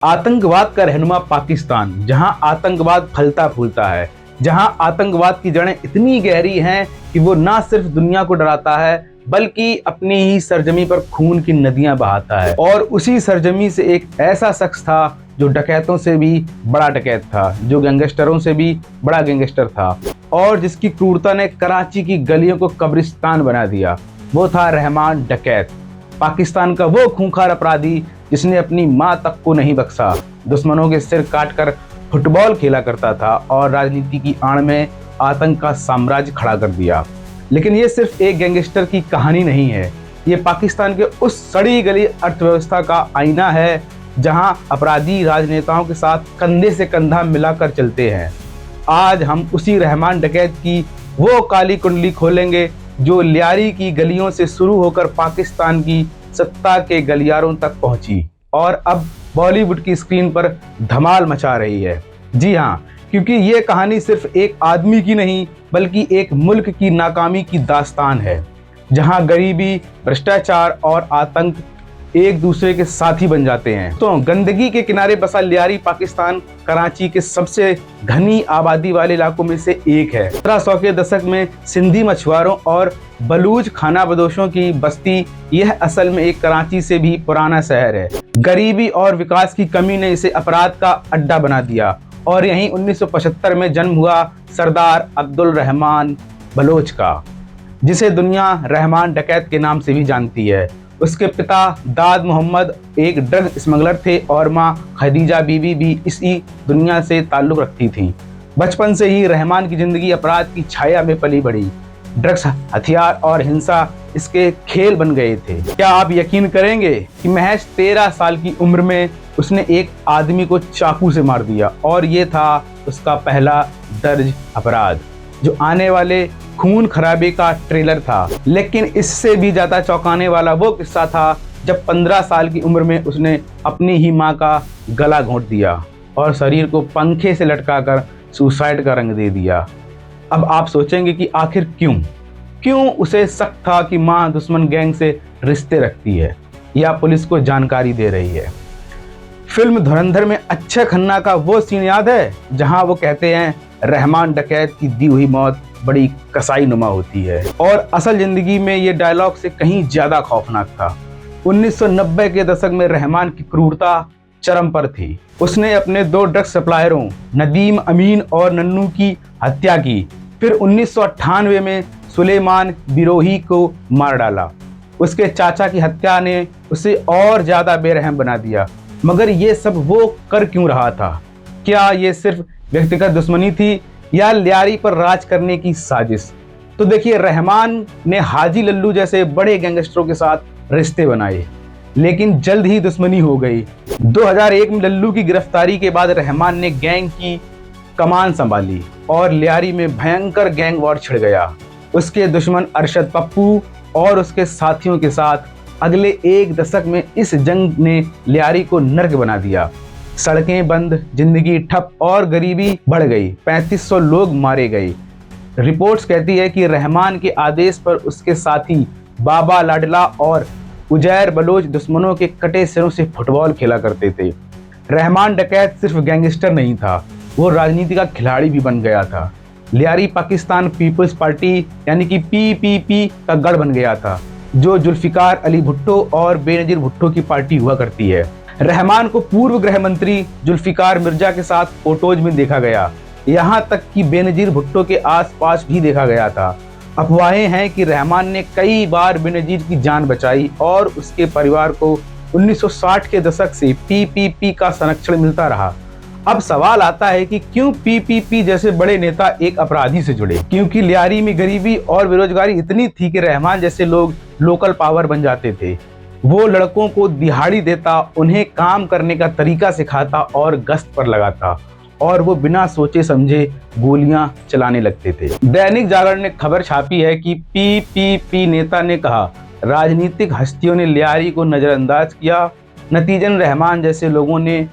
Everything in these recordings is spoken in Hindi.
आतंकवाद का रहनुमा पाकिस्तान, जहां आतंकवाद फलता फूलता है, जहां आतंकवाद की जड़ें इतनी गहरी हैं कि वो ना सिर्फ दुनिया को डराता है बल्कि अपनी ही सरजमी पर खून की नदियां बहाता है। और उसी सरजमी से एक ऐसा शख्स था जो डकैतों से भी बड़ा डकैत था, जो गैंगस्टरों से भी बड़ा गैंगस्टर था और जिसकी क्रूरता ने कराची की गलियों को कब्रिस्तान बना दिया। वो था रहमान डकैत, पाकिस्तान का वो खूंखार अपराधी जिसने अपनी माँ तक को नहीं बख्शा, दुश्मनों के सिर काटकर फुटबॉल खेला करता था और राजनीति की आड़ में आतंक का साम्राज्य खड़ा कर दिया। लेकिन ये सिर्फ एक गैंगस्टर की कहानी नहीं है, ये पाकिस्तान के उस सड़ी गली अर्थव्यवस्था का आईना है जहां अपराधी राजनेताओं के साथ कंधे से कंधा मिलाकर चलते हैं। आज हम उसी रहमान डकैत की वो काली कुंडली खोलेंगे जो लियारी की गलियों से शुरू होकर पाकिस्तान की सत्ता के गलियारों तक पहुंची और अब बॉलीवुड की स्क्रीन पर धमाल मचा रही है। जी हाँ, क्योंकि ये कहानी सिर्फ एक आदमी की नहीं बल्कि एक मुल्क की नाकामी की दास्तान है, जहां गरीबी, भ्रष्टाचार और आतंक एक दूसरे के साथी बन जाते हैं। तो गंदगी के किनारे बसा लियारी पाकिस्तान कराची के सबसे घनी आबादी वाले इलाकों में से एक है। 1700 के दशक में सिंधी मछुआरों और बलूच खानाबदोशों की बस्ती यह असल में एक कराची से भी पुराना शहर है। गरीबी और विकास की कमी ने इसे अपराध का अड्डा बना दिया और यहीं 1975 में जन्म हुआ सरदार अब्दुल रहमान बलोच का, जिसे दुनिया रहमान डकैत के नाम से भी जानती है। उसके पिता दाद मोहम्मद एक ड्रग स्मगलर थे और माँ खदीजा बीबी भी इसी दुनिया से ताल्लुक़ रखती थीं। बचपन से ही रहमान की ज़िंदगी अपराध की छाया में पली बढ़ी। ड्रग्स, हथियार और हिंसा इसके खेल बन गए थे। क्या आप यकीन करेंगे कि महज 13 साल की उम्र में उसने एक आदमी को चाकू से मार दिया और ये था उसका पहला दर्ज अपराध, जो आने वाले खून खराबे का ट्रेलर था। लेकिन इससे भी ज़्यादा चौंकाने वाला वो किस्सा था जब 15 साल की उम्र में उसने अपनी ही माँ का गला घोंट दिया और शरीर को पंखे से लटकाकर सुसाइड का रंग दे दिया। अब आप सोचेंगे कि आखिर क्यों उसे शक था कि माँ दुश्मन गैंग से रिश्ते रखती है या पुलिस को जानकारी दे रही है। फिल्म धुरंधर में अक्षय खन्ना का वो सीन याद है जहां वो कहते हैं, रहमान डकैत की दी हुई मौत बड़ी कसाई नुमा होती है। और असल जिंदगी में ये डायलॉग से कहीं ज्यादा खौफनाक था। 1990 के दशक में रहमान की क्रूरता चरम पर थी। उसने अपने 2 ड्रग सप्लायरों नदीम अमीन और नन्नू की हत्या की। फिर 1998 में सुलेमान बिरोही को मार डाला। उसके चाचा की हत्या ने उसे और ज्यादा बेरहम बना दिया। मगर ये सब वो कर क्यों रहा था? क्या ये सिर्फ व्यक्तिगत दुश्मनी थी या लियारी पर राज करने की साजिश? तो देखिए, रहमान ने हाजी लल्लू जैसे बड़े गैंगस्टरों के साथ रिश्ते बनाए, लेकिन जल्द ही दुश्मनी हो गई। 2001 में लल्लू की गिरफ्तारी के बाद रहमान ने गैंग की कमान संभाली और लियारी में भयंकर गैंग वॉर छिड़ गया। उसके दुश्मन अरशद पप्पू और उसके साथियों के साथ अगले 1 दशक में इस जंग ने लियारी को नर्क बना दिया। सड़कें बंद, जिंदगी ठप और गरीबी बढ़ गई। 3500 लोग मारे गए। रिपोर्ट्स कहती है कि रहमान के आदेश पर उसके साथी बाबा लाडला और उजैर बलोच दुश्मनों के कटे सिरों से फुटबॉल खेला करते थे। रहमान डकैत सिर्फ गैंगस्टर नहीं था, वो राजनीति का खिलाड़ी भी बन गया था। लियारी पाकिस्तान पीपल्स पार्टी यानी कि PPP का गढ़ बन गया था, जो जुल्फिकार अली भुट्टो और बेनजीर भुट्टो की पार्टी हुआ करती है। रहमान को पूर्व गृह मंत्री जुल्फिकार मिर्जा के साथ फोटोज में देखा गया, यहाँ तक कि बेनजीर भुट्टो के आसपास भी देखा गया था। अफवाहें हैं कि रहमान ने कई बार बेनजीर की जान बचाई और उसके परिवार को 1960 के दशक से PPP का संरक्षण मिलता रहा। अब सवाल आता है कि क्यों PPP जैसे बड़े नेता एक अपराधी से जुड़े? क्योंकि लियारी में गरीबी और बेरोजगारी इतनी थी कि रहमान जैसे लोग लोकल पावर बन जाते थे। वो लड़कों को दिहाड़ी देता, उन्हें काम करने का तरीका सिखाता और गश्त पर लगाता और वो बिना सोचे समझे गोलियां चलाने लगते थे। दैनिक जागरण ने खबर छापी है कि PPP नेता ने कहा, राजनीतिक हस्तियों ने लियारी को नजरअंदाज किया, नतीजन रहमान जैसे लोगों ने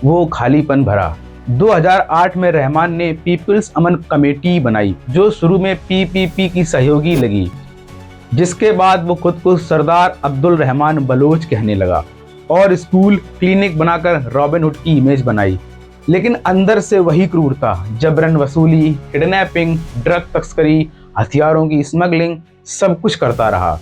वो खालीपन भरा। 2008 में रहमान ने पीपल्स अमन कमेटी बनाई, जो शुरू में PPP की सहयोगी लगी, जिसके बाद वो खुद को सरदार अब्दुल रहमान बलोच कहने लगा और स्कूल क्लिनिक बनाकर रॉबिन हुड की इमेज बनाई, लेकिन अंदर से वही क्रूरता, जबरन वसूली, किडनैपिंग, ड्रग तस्करी, हथियारों की स्मगलिंग, सब कुछ करता रहा।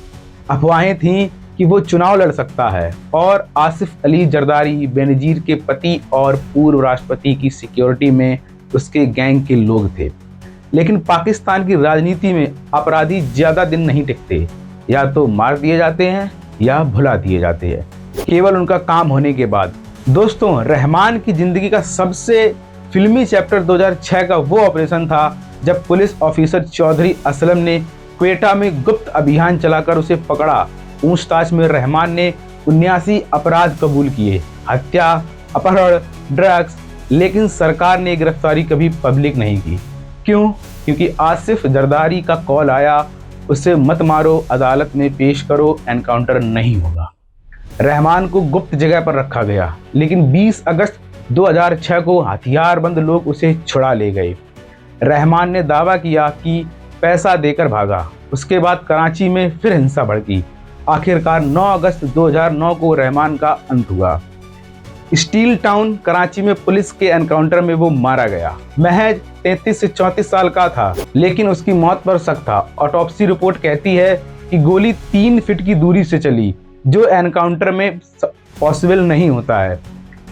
अफवाहें थीं कि वो चुनाव लड़ सकता है और आसिफ अली जरदारी बेनजीर के पति और पूर्व राष्ट्रपति की सिक्योरिटी में उसके गैंग के लोग थे। लेकिन पाकिस्तान की राजनीति में अपराधी ज्यादा दिन नहीं टिकते, या तो मार दिए जाते हैं या भुला दिए जाते हैं केवल उनका काम होने के बाद। दोस्तों, रहमान की जिंदगी का सबसे फिल्मी चैप्टर 2006 का वो ऑपरेशन था जब पुलिस ऑफिसर चौधरी असलम ने क्वेटा में गुप्त अभियान चलाकर उसे पकड़ा। पूछताछ में रहमान ने 79 अपराध कबूल किए, हत्या, अपहरण, ड्रग्स, लेकिन सरकार ने गिरफ्तारी कभी पब्लिक नहीं की। क्यों? क्योंकि आसिफ जरदारी का कॉल आया, उसे मत मारो, अदालत में पेश करो, एनकाउंटर नहीं होगा। रहमान को गुप्त जगह पर रखा गया, लेकिन 20 अगस्त 2006 को हथियारबंद लोग उसे छुड़ा ले गए। रहमान ने दावा किया कि पैसा देकर भागा। उसके बाद कराची में फिर हिंसा भड़की। आखिरकार 9 अगस्त 2009 को रहमान का अंत हुआ। स्टील टाउन कराची में पुलिस के एनकाउंटर में वो मारा गया। महज 33 से 34 साल का था, लेकिन उसकी मौत पर शक था। ऑटोप्सी रिपोर्ट कहती है कि गोली 3 फीट की दूरी से चली, जो एनकाउंटर में पॉसिबल नहीं होता है।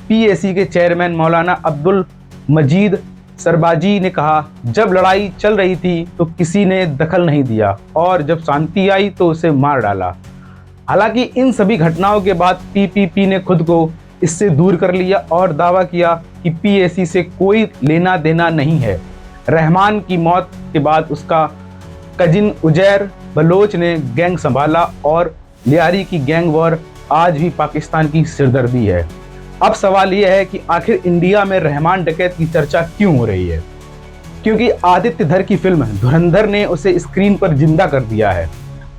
पीएसी के चेयरमैन मौलाना अब्दुल मजीद सरबाजी ने कहा, जब लड़ाई चल रही थी तो किसी ने दखल नहीं दिया और जब शांति आई तो उसे मार डाला। हालांकि इन सभी घटनाओं के बाद पीपीपी ने खुद को इससे दूर कर लिया और दावा किया कि पीएसी से कोई लेना देना नहीं है। रहमान की मौत के बाद उसका कजिन उजैर बलोच ने गैंग संभाला और लियारी की गैंग वॉर आज भी पाकिस्तान की सिरदर्दी है। अब सवाल यह है कि आखिर इंडिया में रहमान डकैत की चर्चा क्यों हो रही है? क्योंकि आदित्य धर की फिल्म धुरंधर ने उसे स्क्रीन पर जिंदा कर दिया है।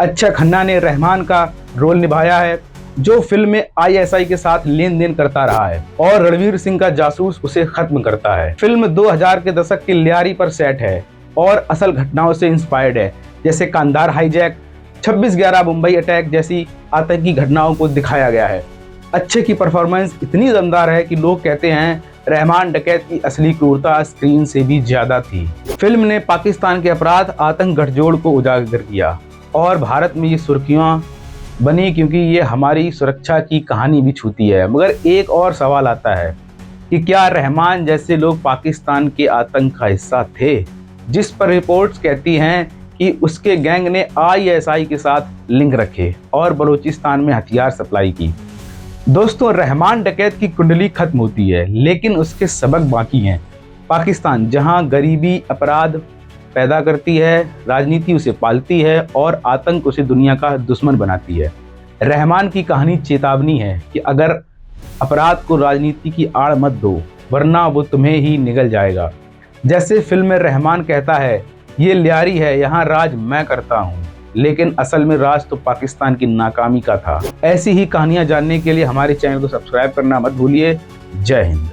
अक्षय खन्ना ने रहमान का रोल निभाया है, जो फिल्म में आईएसआई के साथ लेन देन करता रहा है, और रणवीर सिंह का जासूस उसे खत्म करता है। फिल्म 2000 के दशक की लियारी पर सेट है और असल घटनाओं से इंस्पायर्ड है, जैसे कांधार हाईजैक, 26/11 मुंबई अटैक जैसी आतंकी घटनाओं को दिखाया गया है। अक्षय की परफॉर्मेंस इतनी दमदार है कि लोग कहते हैं रहमान डकैत की असली क्रूरता स्क्रीन से भी ज्यादा थी। फिल्म ने पाकिस्तान के अपराध आतंक गठजोड़ को उजागर किया और भारत में ये सुर्खियां बनी क्योंकि ये हमारी सुरक्षा की कहानी भी छूती है। मगर एक और सवाल आता है कि क्या रहमान जैसे लोग पाकिस्तान के आतंक का हिस्सा थे, जिस पर रिपोर्ट्स कहती हैं कि उसके गैंग ने आईएसआई के साथ लिंक रखे और बलूचिस्तान में हथियार सप्लाई की। दोस्तों, रहमान डकैत की कुंडली खत्म होती है, लेकिन उसके सबक बाकी हैं। पाकिस्तान जहां गरीबी अपराध पैदा करती है, राजनीति उसे पालती है और आतंक उसे दुनिया का दुश्मन बनाती है। रहमान की कहानी चेतावनी है कि अगर अपराध को राजनीति की आड़ मत दो, वरना वो तुम्हें ही निगल जाएगा। जैसे फिल्म में रहमान कहता है, ये लियारी है, यहाँ राज मैं करता हूँ, लेकिन असल में राज तो पाकिस्तान की नाकामी का था। ऐसी ही कहानियां जानने के लिए हमारे चैनल को सब्सक्राइब करना मत भूलिए। जय हिंद।